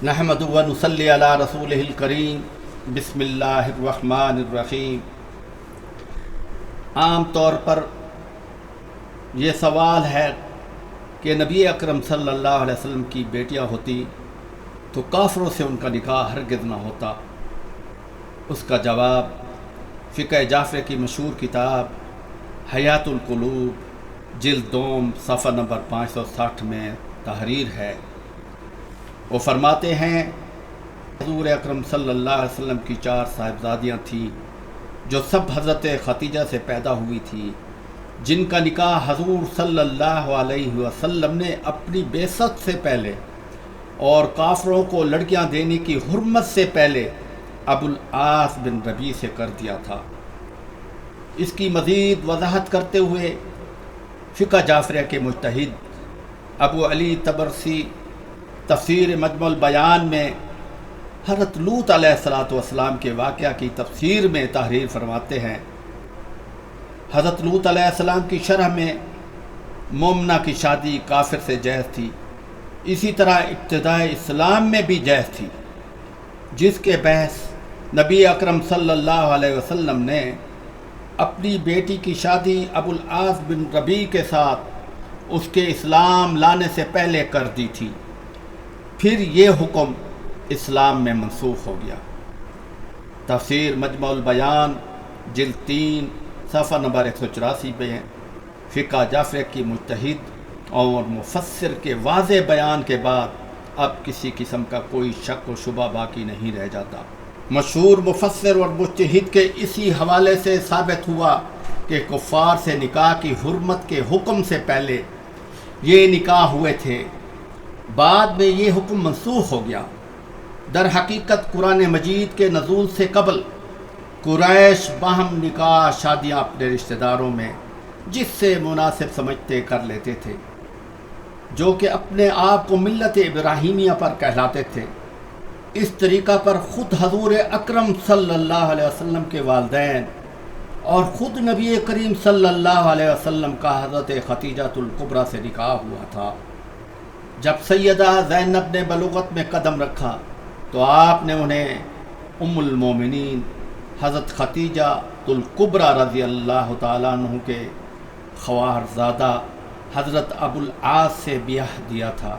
نحمدہ و نصلی علی رسولہ الکریم بسم اللہ الرحمن الرحیم۔ عام طور پر یہ سوال ہے کہ نبی اکرم صلی اللہ علیہ وسلم کی بیٹیاں ہوتی تو کافروں سے ان کا نکاح ہرگز نہ ہوتا۔ اس کا جواب فقہ جعفری کی مشہور کتاب حیات القلوب جلد دوم صفحہ نمبر 560 میں تحریر ہے۔ وہ فرماتے ہیں حضور اکرم صلی اللہ علیہ وسلم کی 4 صاحبزادیاں تھیں جو سب حضرت خدیجہ سے پیدا ہوئی تھی، جن کا نکاح حضور صلی اللہ علیہ وسلم نے اپنی بعثت سے پہلے اور کافروں کو لڑکیاں دینے کی حرمت سے پہلے ابو العاص بن ربیع سے کر دیا تھا۔ اس کی مزید وضاحت کرتے ہوئے فقہ جعفریہ کے مجتہد ابو علی طبرسی تفسیر مجمع البیان میں حضرت لوط علیہ السلام کے واقعہ کی تفسیر میں تحریر فرماتے ہیں، حضرت لوط علیہ السلام کی شرح میں مومنہ کی شادی کافر سے جائز تھی، اسی طرح ابتدائے اسلام میں بھی جائز تھی، جس کے بحث نبی اکرم صلی اللہ علیہ وسلم نے اپنی بیٹی کی شادی ابو العاص بن ربیع کے ساتھ اس کے اسلام لانے سے پہلے کر دی تھی۔ پھر یہ حکم اسلام میں منسوخ ہو گیا۔ تفسیر مجمع البیان جلد 3 صفحہ نمبر 184 میں فقہ جعفری کی مجتہد اور مفسر کے واضح بیان کے بعد اب کسی قسم کا کوئی شک و شبہ باقی نہیں رہ جاتا۔ مشہور مفسر اور مجتہد کے اسی حوالے سے ثابت ہوا کہ کفار سے نکاح کی حرمت کے حکم سے پہلے یہ نکاح ہوئے تھے، بعد میں یہ حکم منسوخ ہو گیا۔ در حقیقت قرآن مجید کے نزول سے قبل قریش باہم نکاح شادیاں اپنے رشتہ داروں میں جس سے مناسب سمجھتے کر لیتے تھے، جو کہ اپنے آپ کو ملت ابراہیمیہ پر کہلاتے تھے۔ اس طریقہ پر خود حضور اکرم صلی اللہ علیہ وسلم کے والدین اور خود نبی کریم صلی اللہ علیہ وسلم کا حضرت خدیجہ الکبریٰ سے نکاح ہوا تھا۔ جب سیدہ زینب نے بلوغت میں قدم رکھا تو آپ نے انہیں ام المومنین حضرت خدیجہ الکبریٰ رضی اللہ تعالیٰ عنہ کے خواہرزادہ حضرت ابو العاص سے بیاہ دیا تھا۔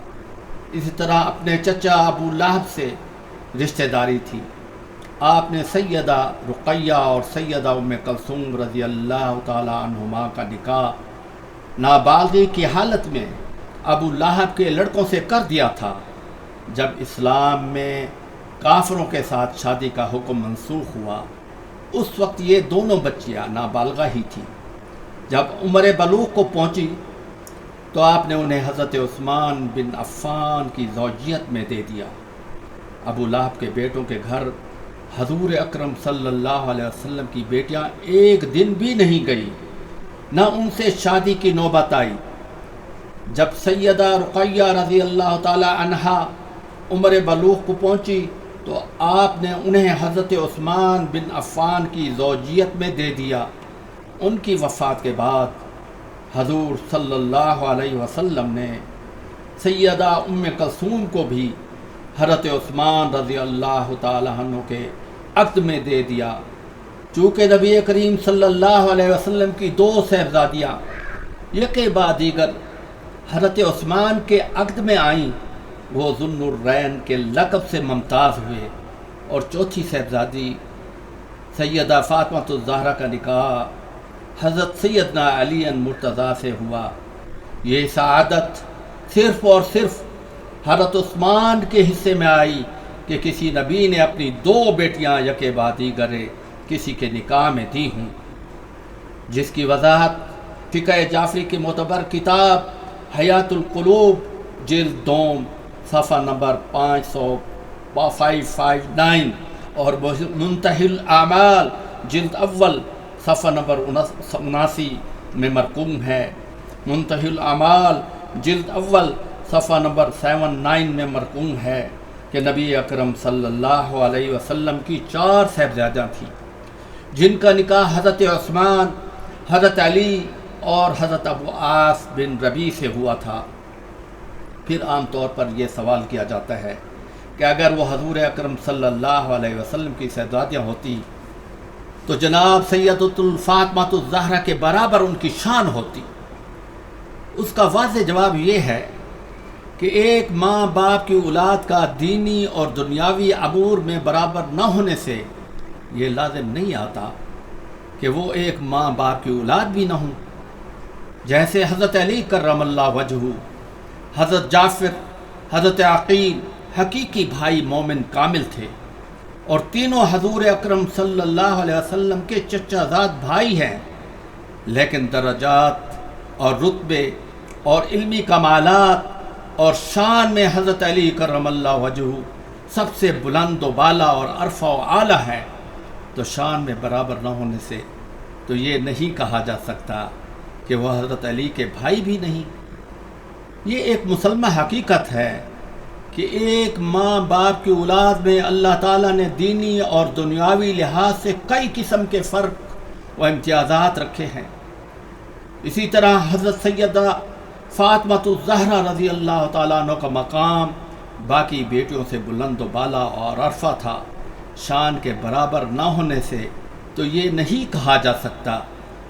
اسی طرح اپنے چچا ابو لہب سے رشتہ داری تھی۔ آپ نے سیدہ رقیہ اور سیدہ ام کلثوم رضی اللہ تعالیٰ عنہما کا نکاح نابالغی کی حالت میں ابو لہب کے لڑکوں سے کر دیا تھا۔ جب اسلام میں کافروں کے ساتھ شادی کا حکم منسوخ ہوا، اس وقت یہ دونوں بچیاں نابالغہ ہی تھیں۔ جب عمر بلوغ کو پہنچی تو آپ نے انہیں حضرت عثمان بن عفان کی زوجیت میں دے دیا۔ ابو لہب کے بیٹوں کے گھر حضور اکرم صلی اللہ علیہ وسلم کی بیٹیاں ایک دن بھی نہیں گئی، نہ ان سے شادی کی نوبت آئی۔ جب سیدہ رقیہ رضی اللہ تعالی عنہا عمر بلوغ کو پہنچی تو آپ نے انہیں حضرت عثمان بن عفان کی زوجیت میں دے دیا۔ ان کی وفات کے بعد حضور صلی اللہ علیہ وسلم نے سیدہ ام کلثوم کو بھی حضرت عثمان رضی اللہ تعالی عنہ کے عقد میں دے دیا۔ چونکہ نبی کریم صلی اللہ علیہ وسلم کی 2 صاحبزادیاں یکے بعد دیگر حضرت عثمان کے عقد میں آئیں، وہ ذو النورین کے لقب سے ممتاز ہوئے، اور چوتھی صاحبزادی سیدہ فاطمہ الزہرا کا نکاح حضرت سیدنا علی مرتضیٰ سے ہوا۔ یہ سعادت صرف اور صرف حضرت عثمان کے حصے میں آئی کہ کسی نبی نے اپنی 2 بیٹیاں یکے بعد دیگر کسی کے نکاح میں دی ہوں، جس کی وضاحت فقہ جعفری کی معتبر کتاب حیات القلوب جلد دوم صفحہ نمبر 559 اور منتہی الاعمال جلد اول صفحہ نمبر 79 میں مرقوم ہے۔ منتہی الاعمال جلد اول صفحہ نمبر 79 میں مرقوم ہے کہ نبی اکرم صلی اللہ علیہ وسلم کی 4 صاحبزادیاں تھیں، جن کا نکاح حضرت عثمان، حضرت علی اور حضرت ابو العاص بن ربیع سے ہوا تھا۔ پھر عام طور پر یہ سوال کیا جاتا ہے کہ اگر وہ حضور اکرم صلی اللہ علیہ وسلم کی صاحبزادیاں ہوتی تو جناب سیدۃ الفاطمۃ الزہرا کے برابر ان کی شان ہوتی۔ اس کا واضح جواب یہ ہے کہ ایک ماں باپ کی اولاد کا دینی اور دنیاوی امور میں برابر نہ ہونے سے یہ لازم نہیں آتا کہ وہ ایک ماں باپ کی اولاد بھی نہ ہوں۔ جیسے حضرت علی کرم اللہ وجہہ، حضرت جعفر، حضرت عقیل حقیقی بھائی مومن کامل تھے، اور تینوں حضور اکرم صلی اللہ علیہ وسلم کے چچا زاد بھائی ہیں، لیکن درجات اور رتبے اور علمی کمالات اور شان میں حضرت علی کرم اللہ وجہہ سب سے بلند و بالا اور عرفہ و اعلیٰ ہے، تو شان میں برابر نہ ہونے سے تو یہ نہیں کہا جا سکتا کہ وہ حضرت علی کے بھائی بھی نہیں۔ یہ ایک مسلمہ حقیقت ہے کہ ایک ماں باپ کی اولاد میں اللہ تعالیٰ نے دینی اور دنیاوی لحاظ سے کئی قسم کے فرق و امتیازات رکھے ہیں۔ اسی طرح حضرت سیدہ فاطمۃ الزہرا رضی اللہ تعالیٰ عنہ کا مقام باقی بیٹیوں سے بلند و بالا اور عرفہ تھا۔ شان کے برابر نہ ہونے سے تو یہ نہیں کہا جا سکتا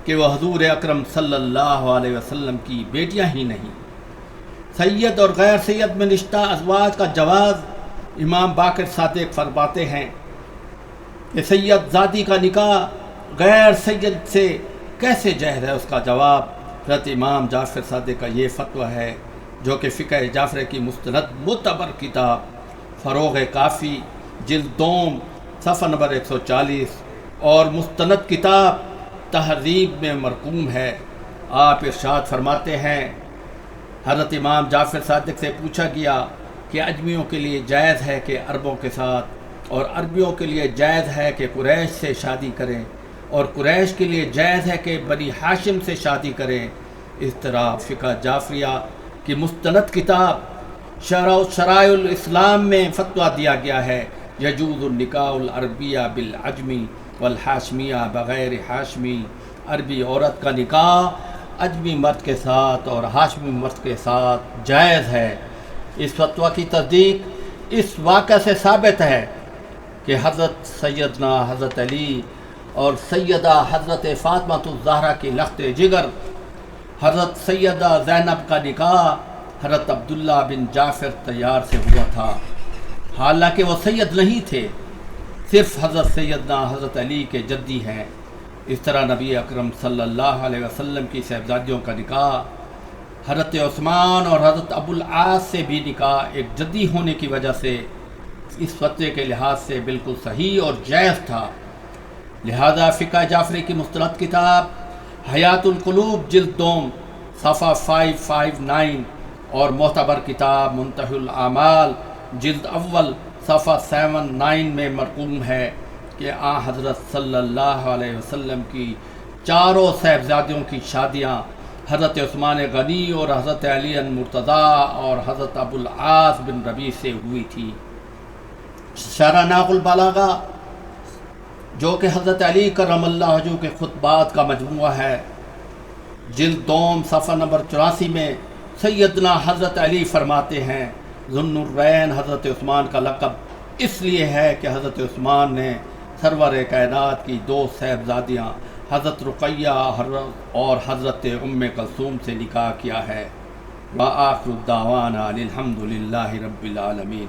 کہ وہ حضور اکرم صلی اللہ علیہ وسلم کی بیٹیاں ہی نہیں۔ سید اور غیر سید میں رشتہ ازواج کا جواز امام باقر صادق فرماتے ہیں کہ سید زادی کا نکاح غیر سید سے کیسے جائز ہے۔ اس کا جواب حضرت امام جعفر صادق کا یہ فتویٰ ہے، جو کہ فقہ جعفر کی مستند معتبر کتاب فروغ کافی جلد دوم صفحہ نمبر 140 اور مستند کتاب تہذیب میں مرقوم ہے۔ آپ ارشاد فرماتے ہیں، حضرت امام جعفر صادق سے پوچھا گیا کہ اجمیوں کے لیے جائز ہے کہ عربوں کے ساتھ، اور عربیوں کے لیے جائز ہے کہ قریش سے شادی کریں، اور قریش کے لیے جائز ہے کہ بنی ہاشم سے شادی کریں۔ اس طرح فقہ جعفریہ کی مستند کتاب شرائع الاسلام میں فتویٰ دیا گیا ہے، یجوز النکاح العربیہ بالعجمی والحاشمیہ بغیر ہاشمی۔ عربی عورت کا نکاح عجمی مرد کے ساتھ اور ہاشمی مرد کے ساتھ جائز ہے۔ اس فتویٰ کی تصدیق اس واقعہ سے ثابت ہے کہ حضرت سیدنا حضرت علی اور سیدہ حضرت فاطمۃ الزہرا کی لخت جگر حضرت سیدہ زینب کا نکاح حضرت عبداللہ بن جعفر طیار سے ہوا تھا، حالانکہ وہ سید نہیں تھے، صرف حضرت سیدنا حضرت علی کے جدی ہیں۔ اس طرح نبی اکرم صلی اللہ علیہ وسلم کی صاحبزادیوں کا نکاح حضرت عثمان اور حضرت ابو العاص سے بھی نکاح ایک جدی ہونے کی وجہ سے اس فتوے کے لحاظ سے بالکل صحیح اور جائز تھا۔ لہذا فقہ جعفری کی مستند کتاب حیات القلوب جلد دوم صفحہ 559 اور معتبر کتاب منتہی الاعمال جلد اول صفحہ 79 میں مرقوم ہے کہ حضرت صلی اللہ علیہ وسلم کی چاروں صاحبزادیوں کی شادیاں حضرت عثمان غنی اور حضرت علی مرتضیٰ اور حضرت ابو العاص بن ربیع سے ہوئی تھی۔ شرح ناقل البلاغہ، جو کہ حضرت علی کرم اللہ وجہہ کے خطبات کا مجموعہ ہے، جلد دوم صفحہ نمبر 84 میں سیدنا حضرت علی فرماتے ہیں، ذو النورین حضرت عثمان کا لقب اس لیے ہے کہ حضرت عثمان نے سرور کائنات کی دو صاحبزادیاں حضرت رقیہ اور حضرت ام کلثوم سے نکاح کیا ہے۔ وآخر الدعوانا الحمد للہ رب العالمین۔